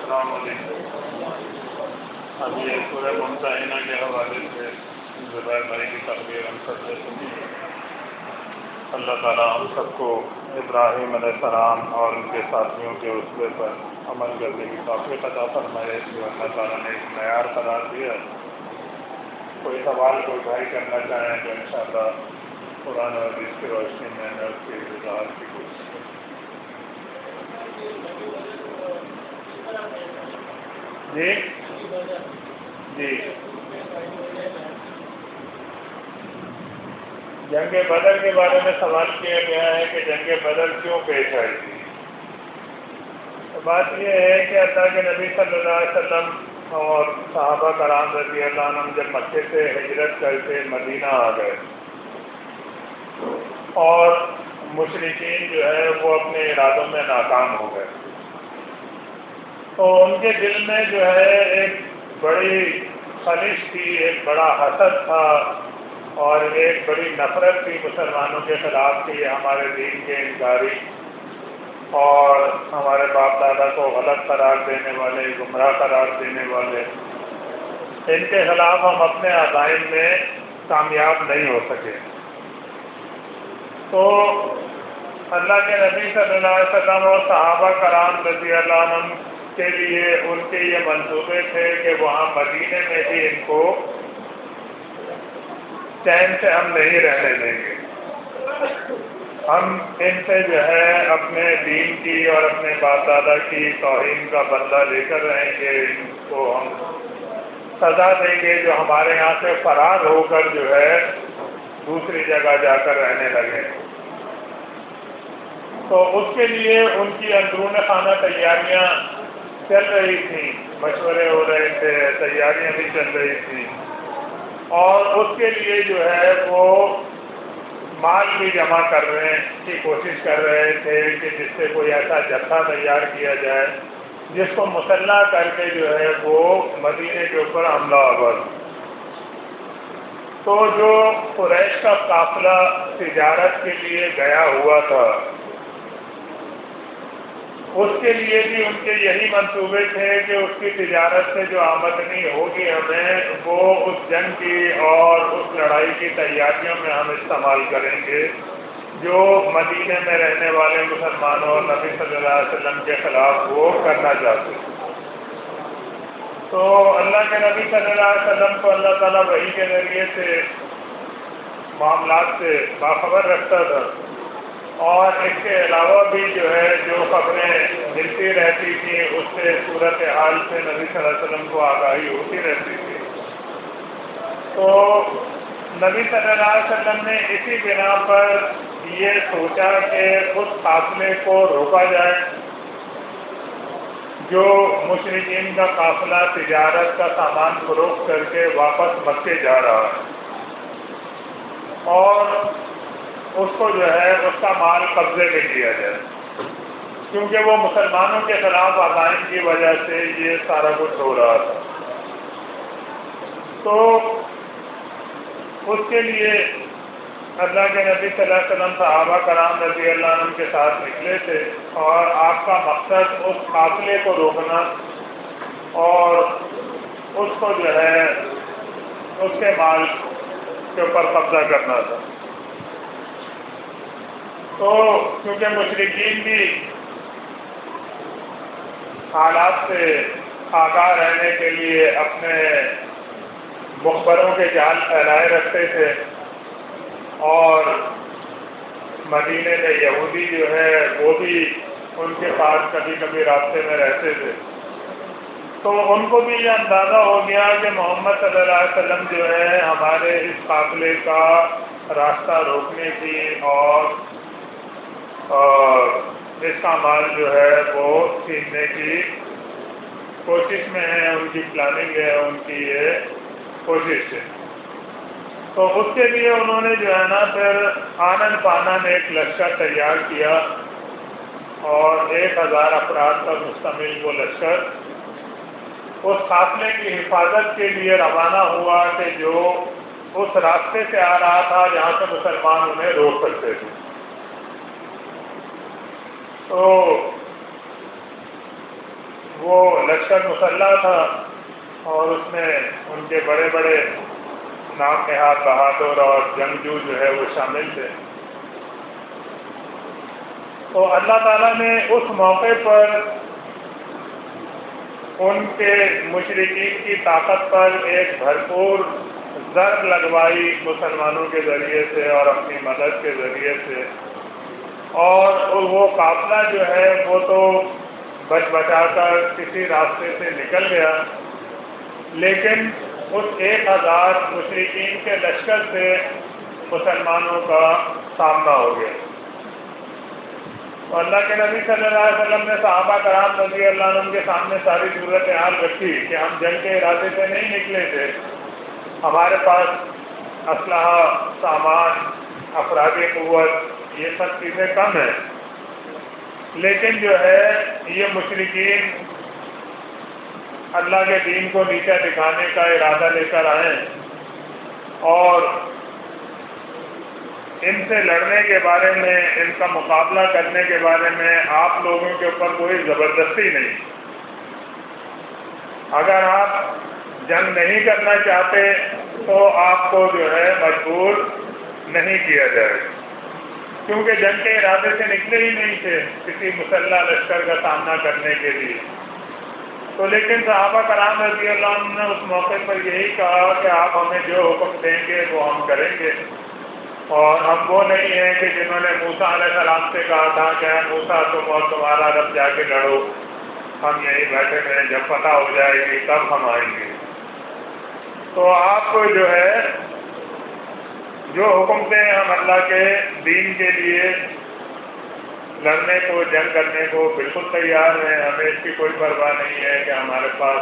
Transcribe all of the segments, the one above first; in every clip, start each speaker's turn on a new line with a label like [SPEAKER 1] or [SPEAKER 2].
[SPEAKER 1] السلام علیکم۔ ابھی یہ سورہ ممتحنہ کے حوالے سے زبیر بھائی کی تقریر ہم سب سے سنی۔ اللہ تعالیٰ ہم سب کو ابراہیم علیہ السلام اور ان کے ساتھیوں کے اسوے پر عمل کرنے کی توفیق عطا فرمائے جو اللہ تعالیٰ نے ایک معیار قرار دیا۔ کوئی سوال کوئی بھائی کرنا چاہیں تو انشاءاللہ قرآن اور حدیث کی روشنی میں نے اس کی وضاحت کی کوشش کی۔ جی جنگ بدر کے بارے میں سوال کیا گیا ہے کہ جنگ بدر کیوں پیش آئی تھی۔ تو بات یہ ہے کہ اللہ کے نبی صلی اللہ علیہ وسلم اور صحابہ کرام رضی اللہ عنہم جب مکے سے ہجرت کر کے مدینہ آ گئے اور مشرکین جو ہے وہ اپنے ارادوں میں ناکام ہو گئے، تو ان کے دل میں جو ہے ایک بڑی خلش تھی، ایک بڑا حسد تھا اور ایک بڑی نفرت تھی مسلمانوں کے خلاف کہ یہ ہمارے دین کے انکاری اور ہمارے باپ دادا کو غلط قرار دینے والے، گمراہ قرار دینے والے، ان کے خلاف ہم اپنے عزائم میں کامیاب نہیں ہو سکے۔ تو اللہ کے نبی صلی اللہ علیہ وسلم اور صحابہ کرام رضی اللہ عنہم کے لیے ان کے یہ منصوبے تھے کہ وہاں مدینے میں بھی ان کو چین سے ہم نہیں رہنے دیں گے، ہم ان سے جو ہے اپنے دین کی اور اپنے باپ دادا کی توہین کا بدلہ لے کر رہیں گے، ان کو ہم سزا دیں گے جو ہمارے یہاں سے فرار ہو کر جو ہے دوسری جگہ جا کر رہنے لگے۔ تو اس کے لیے ان کی اندرون خانہ تیاریاں چل رہی تھیں، مشورے ہو رہے تھے، تیاریاں بھی چل رہی تھیں، اور اس کے لیے جو ہے وہ مال بھی جمع کرنے کی کوشش کر رہے تھے کہ جس سے کوئی ایسا جتھا تیار کیا جائے جس کو مسلح کر کے جو ہے وہ مدینے کے اوپر حملہ آور۔ تو جو قریش کا قافلہ تجارت کے لیے گیا ہوا تھا اس کے لیے بھی ان کے یہی منصوبے تھے کہ اس کی تجارت سے جو آمدنی ہوگی ہمیں وہ اس جنگ کی اور اس لڑائی کی تیاریوں میں ہم استعمال کریں گے جو مدینے میں رہنے والے مسلمانوں اور نبی صلی اللہ علیہ وسلم کے خلاف وہ کرنا چاہتے ہیں۔ تو اللہ کے نبی صلی اللہ علیہ وسلم کو اللہ تعالیٰ وحی کے ذریعے سے معاملات سے باخبر رکھتا تھا، اور اس کے علاوہ بھی جو ہے جو خبریں ملتی رہتی تھیں اس سے صورتحال سے نبی صلی اللہ علیہ وسلم کو آگاہی ہوتی رہتی تھی۔ تو نبی صلی اللہ علیہ وسلم نے اسی بنا پر یہ سوچا کہ اس قافلے کو روکا جائے جو مشرکین کا قافلہ تجارت کا سامان فروخت کر کے واپس مکے جا رہا ہے، اور اس کو جو ہے اس کا مال قبضے میں لیا جائے، کیونکہ وہ مسلمانوں کے خلاف عزائم کی وجہ سے یہ سارا کچھ ہو رہا تھا۔ تو اس کے لیے اللہ کے نبی صلی اللہ علیہ وسلم صحابہ کرام رضی اللہ عنہ کے ساتھ نکلے تھے، اور آپ کا مقصد اس قافلے کو روکنا اور اس کو جو ہے اس کے مال کے اوپر قبضہ کرنا تھا۔ تو کیونکہ مشرکین بھی حالات سے آگاہ رہنے کے لیے اپنے مخبروں کے جال پھیلائے رکھتے تھے، اور مدینے میں یہودی جو ہے وہ بھی ان کے پاس کبھی کبھی رابطے میں رہتے تھے، تو ان کو بھی یہ اندازہ ہو گیا کہ محمد صلی اللہ علیہ وسلم جو ہے ہمارے اس قافلے کا راستہ روکنے کی اور اس کا مال جو ہے وہ چھیننے کی کوشش میں ہے، ان کی پلاننگ ہے، ان کی یہ کوشش ہے۔ تو اس کے لیے انہوں نے جو ہے نا پھر آنن فانن ایک لشکر تیار کیا، اور 1000 افراد پر مشتمل وہ لشکر اس قافلے کی حفاظت کے لیے روانہ ہوا کہ جو اس راستے سے آ رہا تھا جہاں سے مسلمان انہیں روک سکتے تھے۔ تو وہ لشکر مسلح تھا اور اس میں ان کے بڑے بڑے نام نہاد بہادر اور جنگجو جو ہے وہ شامل تھے۔ تو اللہ تعالیٰ نے اس موقع پر ان کے مشرکین کی طاقت پر ایک بھرپور ضرب لگوائی مسلمانوں کے ذریعے سے اور اپنی مدد کے ذریعے سے، اور وہ قافلہ جو ہے وہ تو بچ بچا کر کسی راستے سے نکل گیا، لیکن اس 1000 مشرکین کے لشکر سے مسلمانوں کا سامنا ہو گیا۔ تو اللہ کے نبی صلی اللہ علیہ وسلم نے صحابہ کرام رضی اللہ عنہ کے سامنے ساری صورتحال رکھی کہ ہم جنگ کے ارادے سے نہیں نکلے تھے، ہمارے پاس اسلحہ، سامان، افرادی قوت یہ سب چیزیں کم ہیں، لیکن جو ہے یہ مشرکین اللہ کے دین کو نیچا دکھانے کا ارادہ لے کر آئے اور ان سے لڑنے کے بارے میں، ان کا مقابلہ کرنے کے بارے میں آپ لوگوں کے اوپر کوئی زبردستی نہیں۔ اگر آپ جنگ نہیں کرنا چاہتے تو آپ کو جو ہے مجبور نہیں کیا جائے، کیونکہ جنگ کے ارادے سے نکلے ہی نہیں تھے کسی مسلح لشکر کا سامنا کرنے کے لیے۔ تو لیکن صحابہ کرام رضی اللہ عنہ نے اس موقع پر یہی کہا کہ آپ ہمیں جو حکم دیں گے وہ ہم کریں گے، اور ہم وہ نہیں ہیں کہ جنہوں نے موسیٰ علیہ السلام سے کہا تھا کہ اے موسیٰ تم اور تمہارا رب جا کے لڑو، ہم یہیں بیٹھے ہیں، جب پتہ ہو جائے گی تب ہم آئیں گے۔ تو آپ کو جو ہے جو حکم دیں ہم اللہ کے دین کے لیے لڑنے کو، جنگ کرنے کو بالکل تیار ہیں، ہمیں اس کی کوئی پرواہ نہیں ہے کہ ہمارے پاس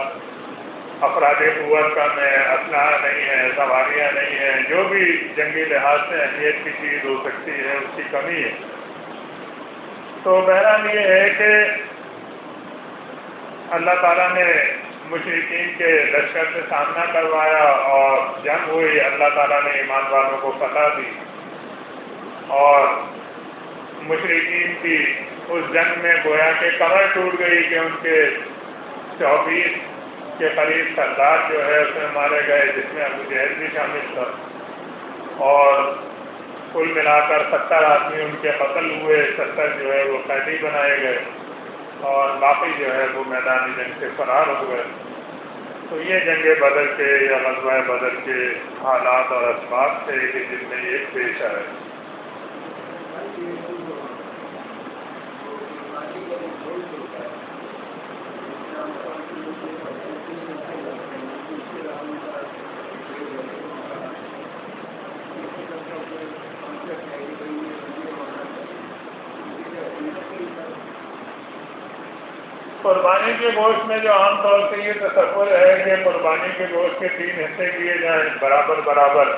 [SPEAKER 1] افراد قوت کم ہے، اسلحہ نہیں ہے، سواریاں نہیں ہیں، جو بھی جنگی لحاظ سے اہمیت کی چیز ہو سکتی ہے اس کی کمی ہے۔ تو بہرحال یہ ہے کہ اللہ تعالیٰ نے مشرکین کے لشکر سے سامنا کروایا اور جنگ ہوئی، اللہ تعالیٰ نے ایمان والوں کو فتح دی، اور مشرکین کی اس جنگ میں گویا کہ کمر ٹوٹ گئی کہ ان کے 24 کے قریب سردار جو ہے اس میں مارے گئے، جس میں ابو جہل بھی شامل تھا، اور کل ملا کر 70 آدمی ان کے قتل ہوئے، 70 جو ہے وہ قیدی بنائے گئے، اور باقی جو ہے وہ میدانی جنگ سے فرار ہو گئے۔ تو یہ جنگ بدر کے یا غزوہ بدر کے حالات اور اسباب تھے کہ جن میں یہ پیش آئے۔ قربانی کے گوشت میں جو عام طور سے یہ تصور ہے کہ قربانی کے گوشت کے 3 حصے کیے جائیں برابر برابر،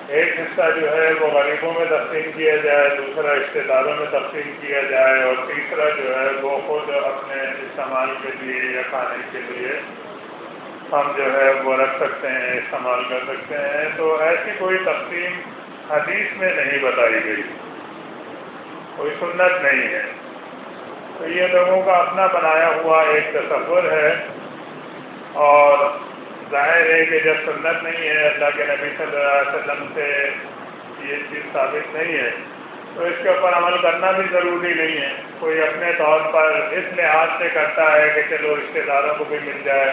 [SPEAKER 1] ایک حصہ جو ہے وہ غریبوں میں تقسیم کیا جائے، دوسرا رشتے داروں میں تقسیم کیا جائے، اور تیسرا جو ہے وہ خود اپنے استعمال کے لیے یا کھانے کے لیے ہم جو ہے وہ رکھ سکتے ہیں، استعمال کر سکتے ہیں۔ تو ایسی کوئی تقسیم حدیث میں نہیں بتائی گئی، کوئی سنت نہیں ہے۔ تو یہ لوگوں کا اپنا بنایا ہوا ایک تصور ہے، اور ظاہر ہے کہ جب سنت نہیں ہے، اللہ کے نبی صلی اللہ علیہ وسلم سے یہ چیز ثابت نہیں ہے، تو اس کے اوپر عمل کرنا بھی ضروری نہیں ہے۔ کوئی اپنے طور پر اس لحاظ سے کرتا ہے کہ چلو رشتے داروں کو بھی مل جائے،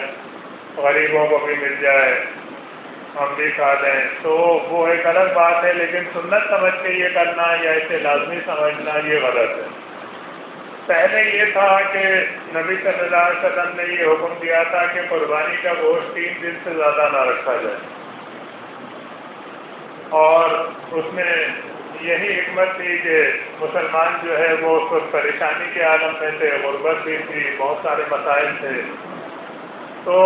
[SPEAKER 1] غریبوں کو بھی مل جائے، ہم بھی کھا لیں، تو وہ ایک الگ بات ہے، لیکن سنت سمجھ کے یہ کرنا یا اسے لازمی سمجھنا یہ غلط ہے۔ پہلے یہ تھا کہ نبی صلی اللہ علیہ وسلم نے یہ حکم دیا تھا کہ قربانی کا گوشت 3 دن سے زیادہ نہ رکھا جائے، اور اس میں یہی حکمت تھی کہ مسلمان جو ہے وہ اس وقت پریشانی کے عالم میں تھے، غربت بھی تھی، بہت سارے مسائل تھے، تو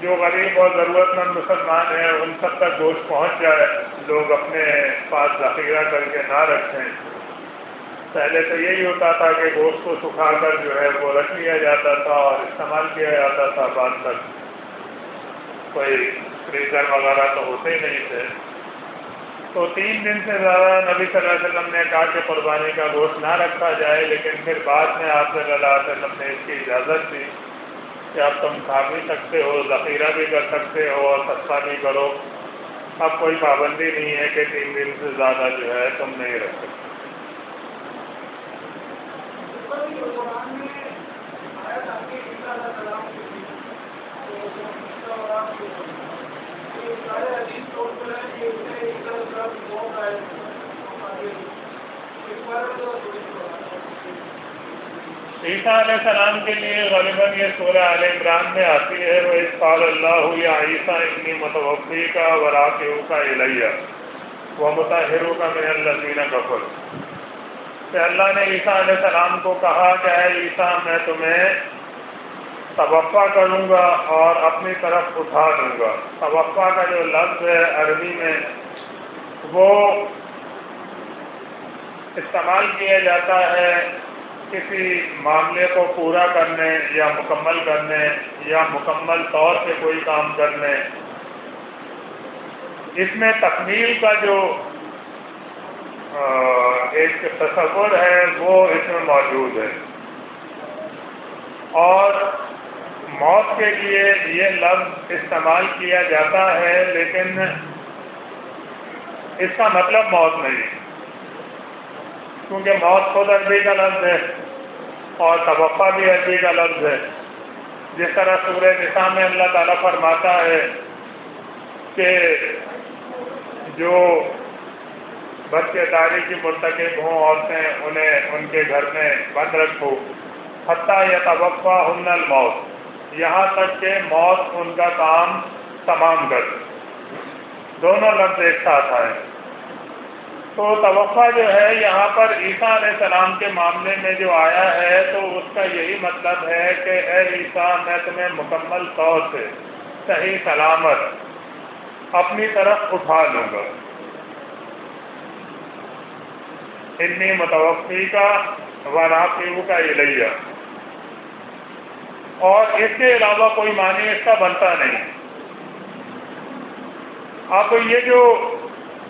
[SPEAKER 1] جو غریب اور ضرورت مند مسلمان ہیں ان سب تک گوشت پہنچ جائے، لوگ اپنے پاس ذخیرہ کر کے نہ رکھیں۔ پہلے تو یہی ہوتا تھا کہ گوشت کو سکھا کر جو ہے وہ رکھ لیا جاتا تھا اور استعمال کیا جاتا تھا، بعد تک کوئی فریزر وغیرہ تو ہوتے ہی نہیں تھے، تو 3 دن سے زیادہ نبی صلی اللہ علیہ وسلم نے کہا کہ قربانی کا گوشت نہ رکھا جائے، لیکن پھر بعد میں آپ صلی اللہ علیہ وسلم نے اس کی اجازت دی کہ اب تم کھا بھی سکتے ہو، ذخیرہ بھی کر سکتے ہو اور سستا بھی کرو، اب کوئی پابندی نہیں ہے کہ 3 دن سے زیادہ جو ہے تم نہیں رکھ سکتے۔ عیسیٰ علیہ السلام کے لیے غالباً یہ سورہ آل عمران میں آتی ہے، وَإِذْ قَالَ اللَّهُ يَا عِيسَىٰ إِنِّي مُتَوَفِّيكَ وَرَافِعُكَ إِلَيَّ وَمُطَهِّرُكَ مِنَ الَّذِينَ كَفَرُوا، کہ اللہ نے عیسیٰ علیہ السلام کو کہا کہ اے عیسیٰ میں تمہیں توفع کروں گا اور اپنی طرف اٹھا لوں گا۔ توفع کا جو لفظ ہے عربی میں وہ استعمال کیا جاتا ہے کسی معاملے کو پورا کرنے یا مکمل کرنے یا مکمل طور سے کوئی کام کرنے۔ اس میں تکمیل کا جو ایک تصور ہے وہ اس میں موجود ہے، اور موت کے لیے یہ لفظ استعمال کیا جاتا ہے، لیکن اس کا مطلب موت نہیں، کیونکہ موت خود عربی کا لفظ ہے اور توفع بھی عربی کا لفظ ہے۔ جس طرح سورہ نساء میں اللہ تعالیٰ فرماتا ہے کہ جو بچے داری کی مرتکب ہوں عورتیں انہیں ان کے گھر میں بند رکھو حتیٰ یتوفاہن الموت، یہاں تک کہ موت ان کا کام تمام کر۔ دونوں لفظ ایک ساتھ آئے۔ تو توفع جو ہے یہاں پر عیسیٰ علیہ السلام کے معاملے میں جو آیا ہے تو اس کا یہی مطلب ہے کہ اے عیسیٰ میں تمہیں مکمل طور سے صحیح سلامت اپنی طرف اٹھا لوں گا۔ انی متوفیکا ورافعوکا الیہ، اور اس کے علاوہ کوئی معنی اس کا بنتا نہیں۔ اب یہ جو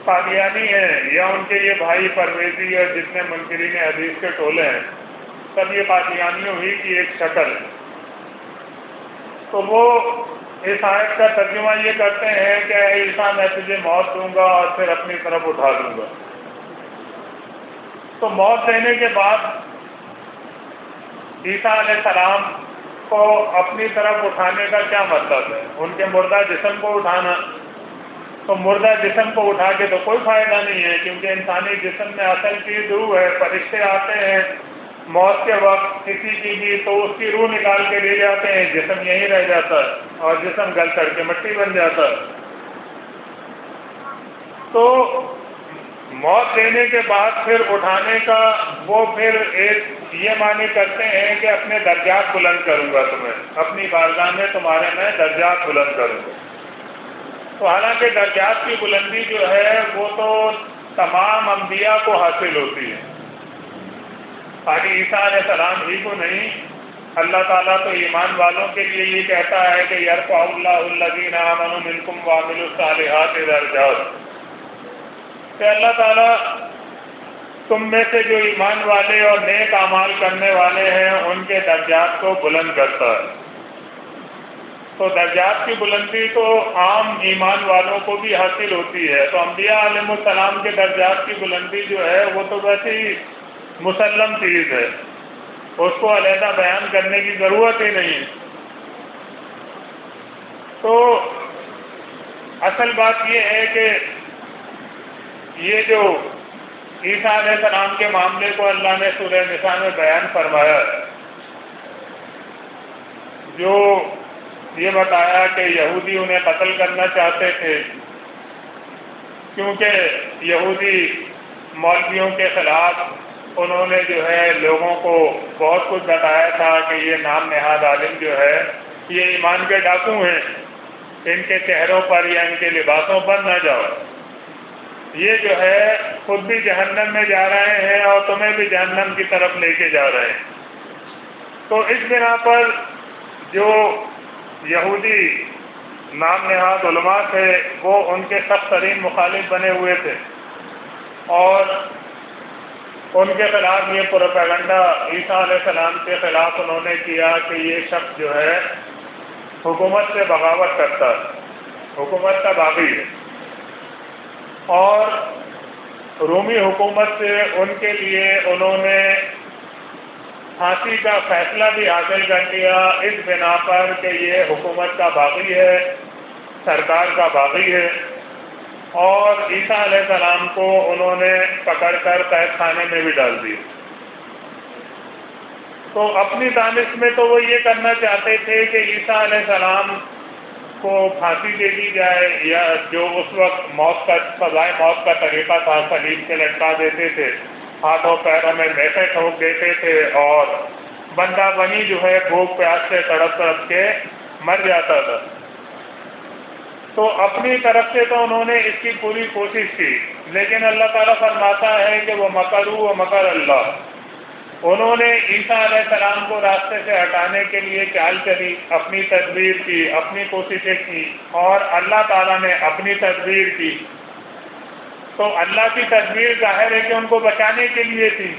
[SPEAKER 1] قادیانی ہیں یا ان کے یہ بھائی پرویزی اور جتنے منکرین حدیث کے ٹولے ہیں، سب یہ قادیانیوں ہی کی ایک شکل ہے۔ تو وہ اس آیت کا ترجمہ یہ کرتے ہیں کہ اے عیسیٰ میں تجھے موت دوں گا اور پھر اپنی طرف اٹھا دوں گا۔ تو موت دینے کے بعد عیسیٰ علیہ السلام کو اپنی طرف اٹھانے کا کیا مطلب ہے؟ ان کے مردہ جسم کو اٹھانا؟ تو مردہ جسم کو اٹھا کے تو کوئی فائدہ نہیں ہے، کیونکہ انسانی جسم میں اصل چیز روح ہے۔ فرشتے آتے ہیں موت کے وقت کسی کی بھی تو اس کی روح نکال کے لے جاتے ہیں، جسم یہیں رہ جاتا ہے اور جسم گل کر کے مٹی بن جاتا ہے۔ تو موت دینے کے بعد پھر اٹھانے کا وہ پھر ایک یہ معنی کرتے ہیں کہ اپنے درجات بلند کروں گا تمہیں، اپنی بارگاہ میں تمہارے میں درجات بلند کروں گا۔ تو حالانکہ درجات کی بلندی جو ہے وہ تو تمام انبیاء کو حاصل ہوتی ہے، خالی عیسیٰ علیہ السلام ہی کو نہیں۔ اللہ تعالیٰ تو ایمان والوں کے لیے یہ کہتا ہے کہ یرفع اللہ الذین آمنوا منکم وعملوا الصالحات درجات، کہ اللہ تعالیٰ تم میں سے جو ایمان والے اور نیک اعمال کرنے والے ہیں ان کے درجات کو بلند کرتا ہے۔ تو درجات کی بلندی تو عام ایمان والوں کو بھی حاصل ہوتی ہے، تو انبیاء علیہ السلام کے درجات کی بلندی جو ہے وہ تو ویسے ہی مسلم چیز ہے، اس کو علیحدہ بیان کرنے کی ضرورت ہی نہیں۔ تو اصل بات یہ ہے کہ یہ جو عیسیٰ علیہ السلام کے معاملے کو اللہ نے سورہ نساء میں بیان فرمایا، جو یہ بتایا کہ یہودی انہیں قتل کرنا چاہتے تھے، کیونکہ یہودی مولویوں کے خلاف انہوں نے جو ہے لوگوں کو بہت کچھ بتایا تھا کہ یہ نام نہاد عالم جو ہے یہ ایمان کے ڈاکو ہیں، ان کے چہروں پر یا ان کے لباسوں پر نہ جاؤ، یہ جو ہے خود بھی جہنم میں جا رہے ہیں اور تمہیں بھی جہنم کی طرف لے کے جا رہے ہیں۔ تو اس بنا پر جو یہودی نام نہاد علماء تھے وہ ان کے سخت ترین مخالف بنے ہوئے تھے۔ اور ان کے خلاف یہ پروپیگنڈا عیسیٰ علیہ السلام کے خلاف انہوں نے کیا کہ یہ شخص جو ہے حکومت سے بغاوت کرتا ہے، حکومت کا باغی ہے، اور رومی حکومت سے ان کے لیے انہوں نے پھانسی کا فیصلہ بھی حاصل کر لیا اس بنا پر کہ یہ حکومت کا باغی ہے، سرکار کا باغی ہے، اور عیسیٰ علیہ السلام کو انہوں نے پکڑ کر قید خانے میں بھی ڈال دیا۔ تو اپنی دانش میں تو وہ یہ کرنا چاہتے تھے کہ عیسیٰ علیہ السلام کو پھانسی دے دی جائے، یا جو اس وقت موت کا سزائے موت کا طریقہ تھا، صلیب کے لٹکا دیتے تھے، ہاتھوں پیروں میں میخیں ٹھوک دیتے تھے، اور بندہ بنی جو ہے بھوک پیاس سے تڑپ تڑپ کے مر جاتا تھا۔ تو اپنی طرف سے تو انہوں نے اس کی پوری کوشش کی، لیکن اللہ تعالیٰ فرماتا ہے کہ وہ مکروا و مکر اللہ، انہوں نے عیسیٰ علیہ السلام کو راستے سے ہٹانے کے لیے چال چلی، اپنی تدبیر کی، اپنی کوششیں کی، اور اللہ تعالیٰ نے اپنی تدبیر کی۔ تو اللہ کی تدبیر ظاہر ہے کہ ان کو بچانے کے لیے تھی،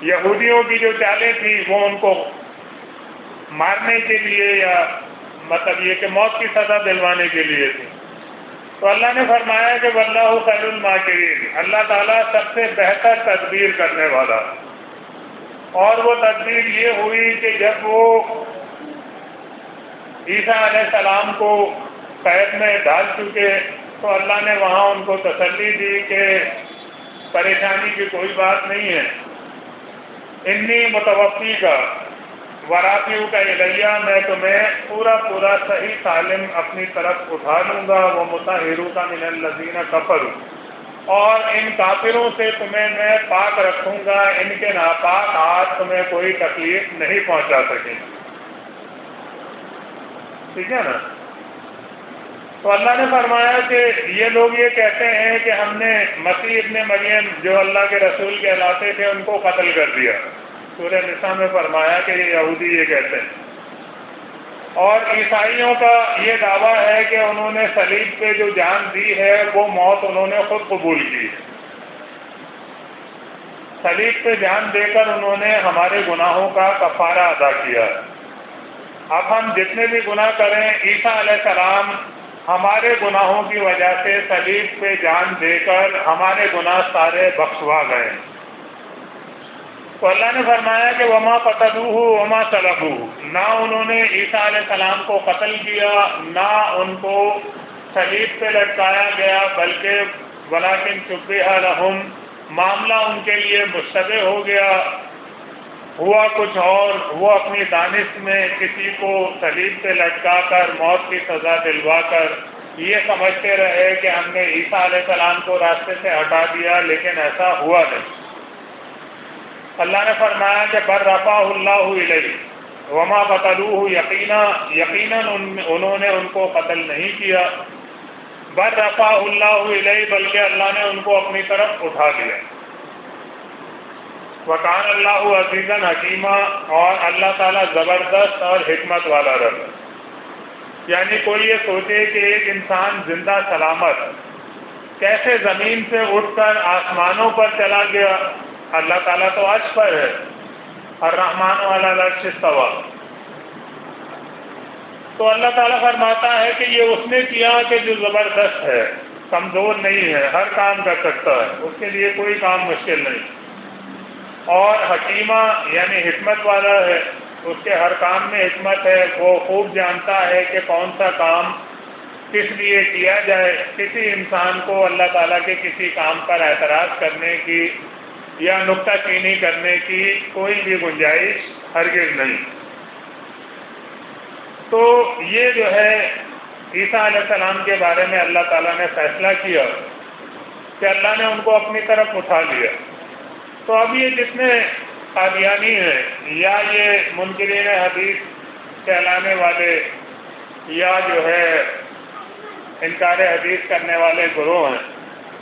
[SPEAKER 1] یہودیوں کی جو چالیں تھیں وہ ان کو مارنے کے لیے، یا مطلب یہ کہ موت کی سزا دلوانے کے لیے تھی۔ تو اللہ نے فرمایا کہ واللہ خیر الماکرین، اللہ تعالیٰ سب سے بہتر تدبیر کرنے والا۔ اور وہ تدبیر یہ ہوئی کہ جب وہ عیسیٰ علیہ السلام کو قید میں ڈال چکے تو اللہ نے وہاں ان کو تسلی دی کہ پریشانی کی کوئی بات نہیں ہے، انی متوفی کا ورافیو کا الیہ، میں تمہیں پورا صحیح سالم اپنی طرف اٹھا لوں گا، وہ مطہرو کا من الذین کفروا، اور ان کافروں سے تمہیں میں پاک رکھوں گا، ان کے ناپاک ہاتھ تمہیں کوئی تکلیف نہیں پہنچا سکیں۔ ٹھیک ہے نا؟ تو اللہ نے فرمایا کہ یہ لوگ یہ کہتے ہیں کہ ہم نے مسیح ابن مریم جو اللہ کے رسول کہلاتے تھے ان کو قتل کر دیا۔ سورہ نساء میں فرمایا کہ یہ یہودی یہ کہتے ہیں۔ اور عیسائیوں کا یہ دعویٰ ہے کہ انہوں نے صلیب پہ جو جان دی ہے وہ موت انہوں نے خود قبول کی، صلیب پہ جان دے کر انہوں نے ہمارے گناہوں کا کفارہ ادا کیا۔ اب ہم جتنے بھی گناہ کریں، عیسیٰ علیہ السلام ہمارے گناہوں کی وجہ سے صلیب پہ جان دے کر ہمارے گناہ سارے بخشوا گئے۔ تو اللہ نے فرمایا کہ وما قتلوہ وما صلبوہ، نہ انہوں نے عیسیٰ علیہ السلام کو قتل کیا، نہ ان کو صلیب پہ لٹکایا گیا، بلکہ ولکن شبہ لہم، معاملہ ان کے لیے مشتبہ ہو گیا، ہوا کچھ اور، وہ اپنی دانش میں کسی کو صلیب پہ لٹکا کر موت کی سزا دلوا کر یہ سمجھتے رہے کہ ہم نے عیسیٰ علیہ السلام کو راستے سے ہٹا دیا، لیکن ایسا ہوا نہیں۔ اللہ نے فرمایا کہ بر رفعہ اللہ الیہ وما قتلوہ، یقیناً انہوں نے ان کو قتل نہیں کیا، بر رفعہ اللہ الیہ، بلکہ اللہ نے ان کو اپنی طرف اٹھا لیا۔ وکان اللہ عزیزا حکیما، اور اللہ تعالیٰ زبردست اور حکمت والا رب۔ یعنی کوئی یہ سوچے کہ ایک انسان زندہ سلامت کیسے زمین سے اٹھ کر آسمانوں پر چلا گیا، اللہ تعالیٰ تو عرش پر ہے، الرحمن علی العرش استوی۔ تو اللہ تعالیٰ فرماتا ہے کہ یہ اس نے کیا کہ جو زبردست ہے، کمزور نہیں ہے، ہر کام کر سکتا ہے، اس کے لیے کوئی کام مشکل نہیں، اور حکیمہ یعنی حکمت والا ہے، اس کے ہر کام میں حکمت ہے، وہ خوب جانتا ہے کہ کون سا کام کس لیے کیا جائے۔ کسی انسان کو اللہ تعالیٰ کے کسی کام پر اعتراض کرنے کی یا نکتہ چینی کرنے کی کوئی بھی گنجائش ہرگز نہیں۔ تو یہ جو ہے عیسیٰ علیہ السلام کے بارے میں اللہ تعالیٰ نے فیصلہ کیا کہ اللہ نے ان کو اپنی طرف اٹھا لیا۔ تو اب یہ جتنے قادیانی ہیں یا یہ منکرین حدیث کہلانے والے یا جو ہے انکار حدیث کرنے والے گروہ ہیں،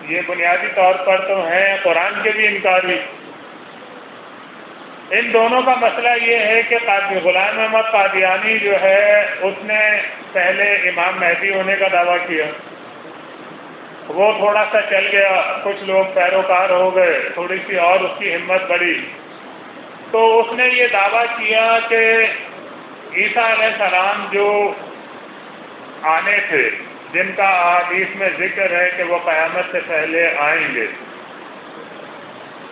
[SPEAKER 1] یہ بنیادی طور پر تو ہیں قرآن کے بھی انکاری۔ ان دونوں کا مسئلہ یہ ہے کہ غلام احمد قادیانی جو ہے اس نے پہلے امام مہدی ہونے کا دعویٰ کیا، وہ تھوڑا سا چل گیا، کچھ لوگ پیروکار ہو گئے، تھوڑی سی اور اس کی ہمت بڑھی، تو اس نے یہ دعویٰ کیا کہ عیسیٰ علیہ السلام جو آنے تھے، جن کا احادیث میں ذکر ہے کہ وہ قیامت سے پہلے آئیں گے،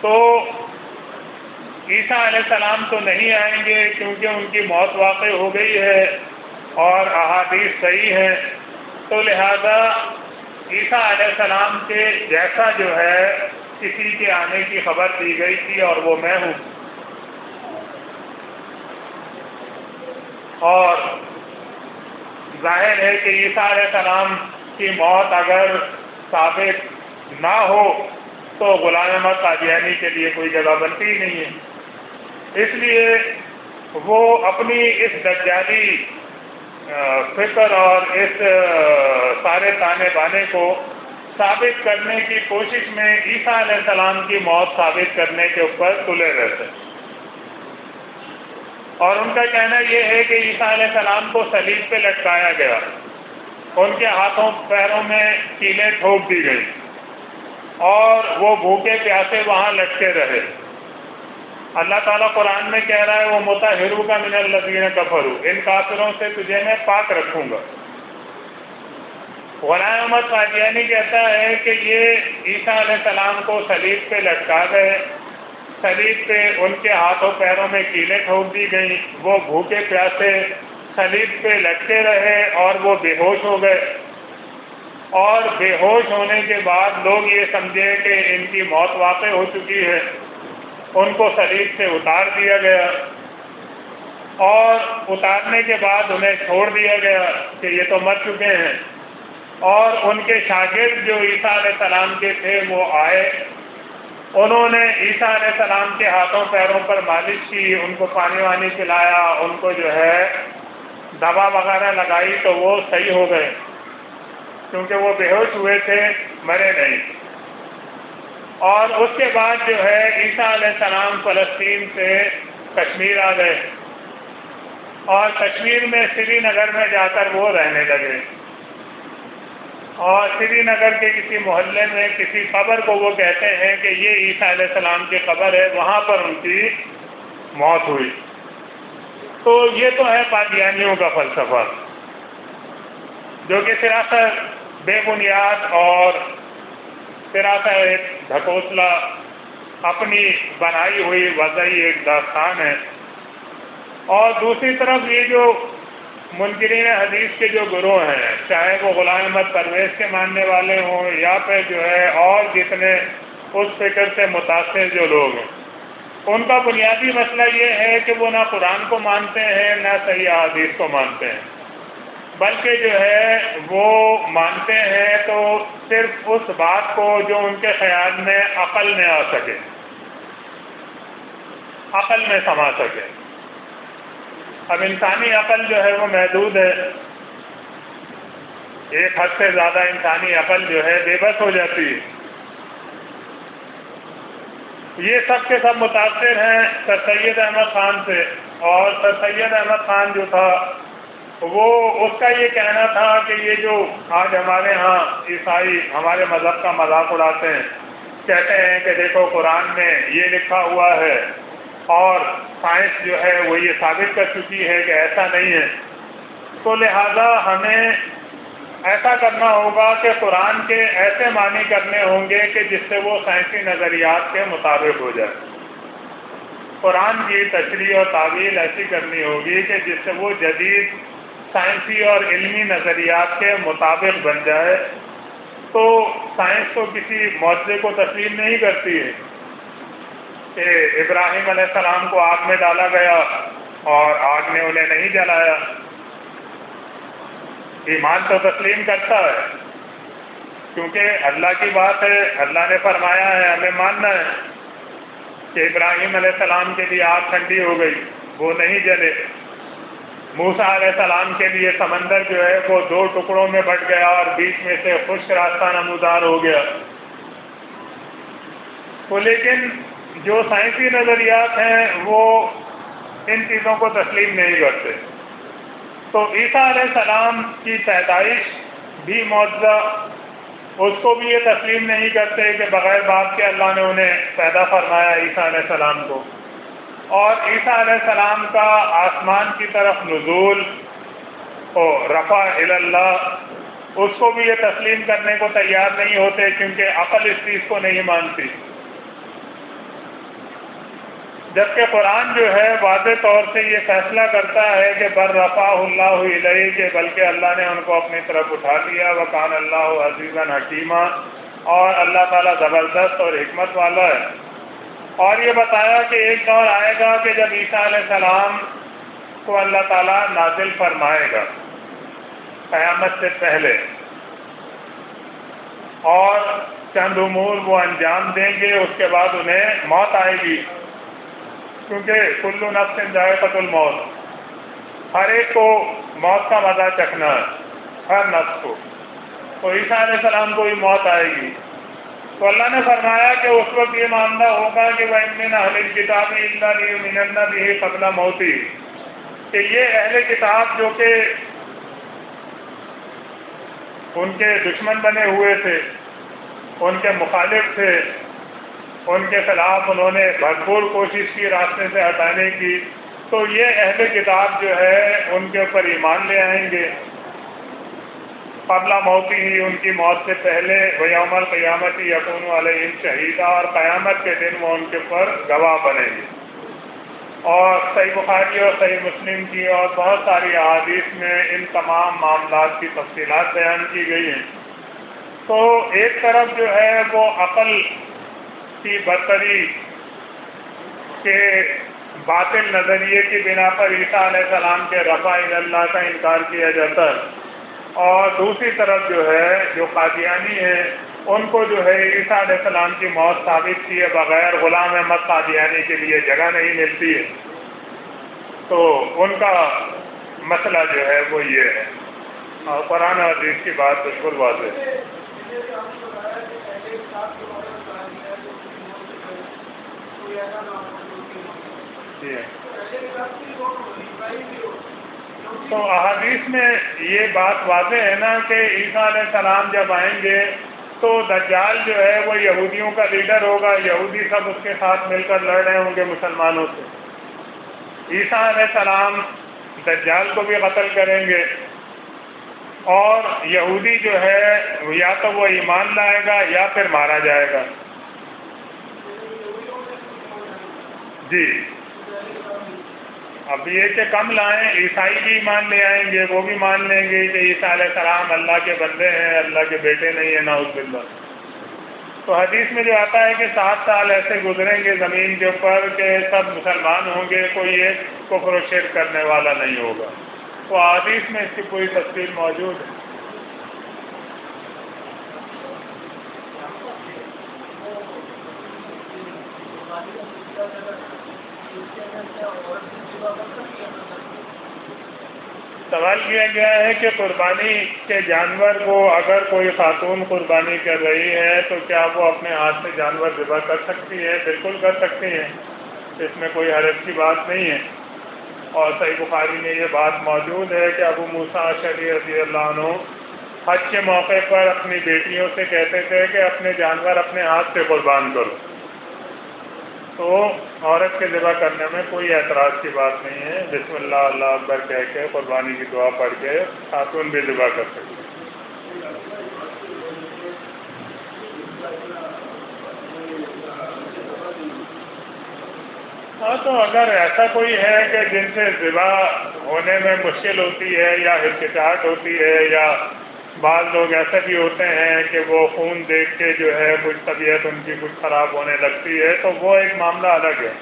[SPEAKER 1] تو عیسیٰ علیہ السلام تو نہیں آئیں گے کیونکہ ان کی موت واقع ہو گئی ہے اور احادیث صحیح ہیں، تو لہذا عیسیٰ علیہ السلام کے جیسا جو ہے کسی کے آنے کی خبر دی گئی تھی اور وہ میں ہوں، اور ظاہر ہے کہ عیسیٰ علیہ السلام کی موت اگر ثابت نہ ہو تو غلام احمد قادیانی کے لیے کوئی جگہ بنتی ہی نہیں ہے، اس لیے وہ اپنی اس دجالی فکر اور اس سارے تانے بانے کو ثابت کرنے کی کوشش میں عیسیٰ علیہ السلام کی موت ثابت کرنے کے اوپر تلے رہتے ہیں، اور ان کا کہنا یہ ہے کہ عیسیٰ علیہ السلام کو صلیب پہ لٹکایا گیا، ان کے ہاتھوں پیروں میں کیلیں ٹھوک دی گئی اور وہ بھوکے پیاسے وہاں لٹکے رہے۔ اللہ تعالیٰ قرآن میں کہہ رہا ہے وہ مطہروک من الذین کفروا، ان کافروں سے تجھے میں پاک رکھوں گا۔ غلام احمد قادیانی کہتا ہے کہ یہ عیسیٰ علیہ السلام کو صلیب پہ لٹکا گئے، صلیب پہ ان کے ہاتھوں پیروں میں کیلیں ٹھوک دی گئیں، وہ بھوکے پیاسے صلیب پہ لٹکے رہے اور وہ بے ہوش ہو گئے، اور بے ہوش ہونے کے بعد لوگ یہ سمجھے کہ ان کی موت واقع ہو چکی ہے، ان کو صلیب سے اتار دیا گیا، اور اتارنے کے بعد انہیں چھوڑ دیا گیا کہ یہ تو مر چکے ہیں، اور ان کے شاگرد جو عیسیٰ علیہ السلام کے تھے وہ آئے، انہوں نے عیسیٰ علیہ السلام کے ہاتھوں پیروں پر مالش کی، ان کو پانی وانی پلایا، ان کو جو ہے دوا وغیرہ لگائی، تو وہ صحیح ہو گئے کیونکہ وہ بے ہوش ہوئے تھے، مرے نہیں۔ اور اس کے بعد جو ہے عیسیٰ علیہ السلام فلسطین سے کشمیر آ گئے، اور کشمیر میں سری نگر میں جا کر وہ رہنے لگے، اور سری نگر کے کسی محلے میں کسی قبر کو وہ کہتے ہیں کہ یہ عیسیٰ علیہ السلام کی قبر ہے، وہاں پر ان کی موت ہوئی۔ تو یہ تو ہے قادیانیوں کا فلسفہ، جو کہ سراسر بے بنیاد اور سراسر ایک ڈھکوسلا اپنی بنائی ہوئی وضعی ایک داستان ہے۔ اور دوسری طرف یہ جو منکرین حدیث کے جو گروہ ہیں، چاہے وہ غلام احمد پرویز کے ماننے والے ہوں یا پھر جو ہے اور جتنے اس فکر سے متاثر جو لوگ ہیں، ان کا بنیادی مسئلہ یہ ہے کہ وہ نہ قرآن کو مانتے ہیں نہ صحیح احادیث کو مانتے ہیں، بلکہ جو ہے وہ مانتے ہیں تو صرف اس بات کو جو ان کے خیال میں عقل میں آ سکے، عقل میں سما سکے۔ اب انسانی عقل جو ہے وہ محدود ہے، ایک حد سے زیادہ انسانی عقل جو ہے بے بس ہو جاتی ہے۔ یہ سب کے سب متاثر ہیں سر سید احمد خان سے، اور سر سید احمد خان جو تھا وہ اس کا یہ کہنا تھا کہ یہ جو آج ہمارے ہاں عیسائی ہمارے مذہب کا مذاق اڑاتے ہیں، کہتے ہیں کہ دیکھو قرآن میں یہ لکھا ہوا ہے اور سائنس جو ہے وہ یہ ثابت کر چکی ہے کہ ایسا نہیں ہے، تو لہذا ہمیں ایسا کرنا ہوگا کہ قرآن کے ایسے معنی کرنے ہوں گے کہ جس سے وہ سائنسی نظریات کے مطابق ہو جائے، قرآن کی تشریح اور تعویل ایسی کرنی ہوگی کہ جس سے وہ جدید سائنسی اور علمی نظریات کے مطابق بن جائے۔ تو سائنس تو کسی معجزے کو تسلیم نہیں کرتی ہے کہ ابراہیم علیہ السلام کو آگ میں ڈالا گیا اور آگ نے انہیں نہیں جلایا۔ ایمان تو تسلیم کرتا ہے کیونکہ اللہ کی بات ہے، اللہ نے فرمایا ہے، ہمیں ماننا ہے کہ ابراہیم علیہ السلام کے لیے آگ ٹھنڈی ہو گئی، وہ نہیں جلے۔ موسیٰ علیہ السلام کے لیے سمندر جو ہے وہ 2 ٹکڑوں میں بٹ گیا اور بیچ میں سے خشک راستہ نمودار ہو گیا۔ تو لیکن جو سائنسی نظریات ہیں وہ ان چیزوں کو تسلیم نہیں کرتے۔ تو عیسیٰ علیہ السلام کی پیدائش بھی معجزہ، اس کو بھی یہ تسلیم نہیں کرتے کہ بغیر باپ کے اللہ نے انہیں پیدا فرمایا عیسیٰ علیہ السلام کو، اور عیسیٰ علیہ السلام کا آسمان کی طرف نزول اور رفع الی اللہ، اس کو بھی یہ تسلیم کرنے کو تیار نہیں ہوتے، کیونکہ عقل اس چیز کو نہیں مانتی۔ جبکہ قرآن جو ہے واضح طور سے یہ فیصلہ کرتا ہے کہ بر رفعہ اللہ الیہ، کہ بلکہ اللہ نے ان کو اپنی طرف اٹھا لیا، وکان اللہ عزیزا حکیما، اور اللہ تعالیٰ زبردست اور حکمت والا ہے۔ اور یہ بتایا کہ ایک دور آئے گا کہ جب عیسیٰ علیہ السلام کو اللہ تعالیٰ نازل فرمائے گا قیامت سے پہلے، اور چند امور وہ انجام دیں گے، اس کے بعد انہیں موت آئے گی، کیونکہ کل نفس ذائقۃ الموت، ہر ایک کو موت کا مزہ چکھنا ہے، ہر نفس کو۔ تو عیسیٰ علیہ السلام کو بھی موت آئے گی، تو اللہ نے فرمایا کہ اس وقت یہ معاملہ ہوگا کہ وَإِنَّ مِنْ أَهْلِ الْكِتَابِ إِلَّا لِيُؤْمِنَنَّ بِهِ قَبْلَ مَوْتِهِ، کہ یہ اہل کتاب جو کہ ان کے دشمن بنے ہوئے تھے، ان کے مخالف تھے، ان کے خلاف انہوں نے بھرپور کوشش کی راستے سے ہٹانے کی، تو یہ اہل کتاب جو ہے ان کے اوپر ایمان لے آئیں گے قبل موتی ہی، ان کی موت سے پہلے، ویوم القیامت یکون علیہم شہیدا، اور قیامت کے دن وہ ان کے اوپر گواہ بنیں گے۔ اور صحیح بخاری اور صحیح مسلم کی اور بہت ساری احادیث میں ان تمام معاملات کی تفصیلات بیان کی گئی ہیں۔ تو ایک طرف جو ہے وہ عقل کی برتری کے باطل نظریے کی بنا پر عیسیٰ علیہ السلام کے رفع الی اللہ کا انکار کیا جاتا ہے، اور دوسری طرف جو ہے جو قادیانی ہیں ان کو جو ہے عیسیٰ علیہ السلام کی موت ثابت کیے بغیر غلام احمد قادیانی کے لیے جگہ نہیں ملتی ہے۔ تو ان کا مسئلہ جو ہے وہ یہ ہے، اور قرآن اور حدیث کی بات بالکل واضح ہے۔ تو احادیث میں یہ بات واضح ہے نا کہ عیسیٰ علیہ السلام جب آئیں گے تو دجال جو ہے وہ یہودیوں کا لیڈر ہوگا، یہودی سب اس کے ساتھ مل کر لڑ رہے ہوں گے مسلمانوں سے۔ عیسیٰ علیہ السلام دجال کو بھی قتل کریں گے، اور یہودی جو ہے یا تو وہ ایمان لائے گا یا پھر مارا جائے گا۔ جی، اب یہ کہ کم لائیں، عیسائی بھی ایمان لے آئیں گے، وہ بھی مان لیں گے کہ عیسیٰ علیہ السلام اللہ کے بندے ہیں، اللہ کے بیٹے نہیں ہیں، نعوذ باللہ۔ تو حدیث میں جو آتا ہے کہ 7 سال ایسے گزریں گے زمین کے اوپر کہ سب مسلمان ہوں گے، کوئی ایک کفر و شرک کرنے والا نہیں ہوگا۔ تو حدیث میں اس کی پوری تفصیل موجود ہے۔ سوال کیا گیا ہے کہ قربانی کے جانور کو اگر کوئی خاتون قربانی کر رہی ہے تو کیا وہ اپنے ہاتھ سے جانور ذبح کر سکتی ہے؟ بالکل کر سکتی ہیں، اس میں کوئی حرج کی بات نہیں ہے۔ اور صحیح بخاری میں یہ بات موجود ہے کہ ابو موسیٰ اشعری رضی اللہ عنہ حج کے موقع پر اپنی بیٹیوں سے کہتے تھے کہ اپنے جانور اپنے ہاتھ سے قربان کرو، تو عورت کے ذبح کرنے میں کوئی اعتراض کی بات نہیں ہے، بسم اللہ اللہ اکبر کہہ کے قربانی کی دعا پڑھ کے خاتون بھی ذبح کر سکتی ہے۔ ہاں، تو اگر ایسا کوئی ہے کہ جن سے ذبح ہونے میں مشکل ہوتی ہے یا ہچکچاہٹ ہوتی ہے، یا بعض لوگ ایسے بھی ہوتے ہیں کہ وہ خون دیکھ کے جو ہے کچھ طبیعت ان کی کچھ خراب ہونے لگتی ہے، تو وہ ایک معاملہ الگ ہے۔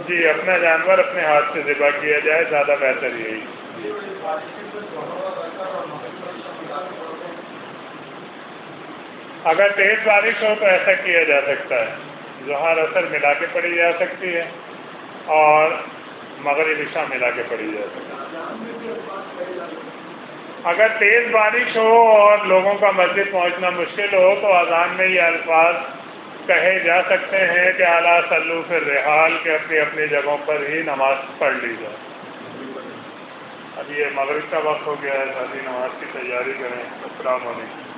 [SPEAKER 1] جی، اپنا جانور اپنے ہاتھ سے ذبح کیا جائے، زیادہ بہتر یہی۔ اگر تیز بارش ہو تو ایسا کیا جا سکتا ہے، ظہر اثر ملا کے پڑھی جا سکتی ہے اور مغرب عشاء ملا کے پڑھی جا سکتی ہے۔ اگر تیز بارش ہو اور لوگوں کا مسجد پہنچنا مشکل ہو تو اذان میں یہ الفاظ کہے جا سکتے ہیں کہ اعلیٰ صلو فی الرحال، کہ اپنی اپنی جگہوں پر ہی نماز پڑھ لی جائے۔ اب یہ مغرب کا وقت ہو گیا ہے، شادی نماز کی تیاری کریں۔ السلام علیکم۔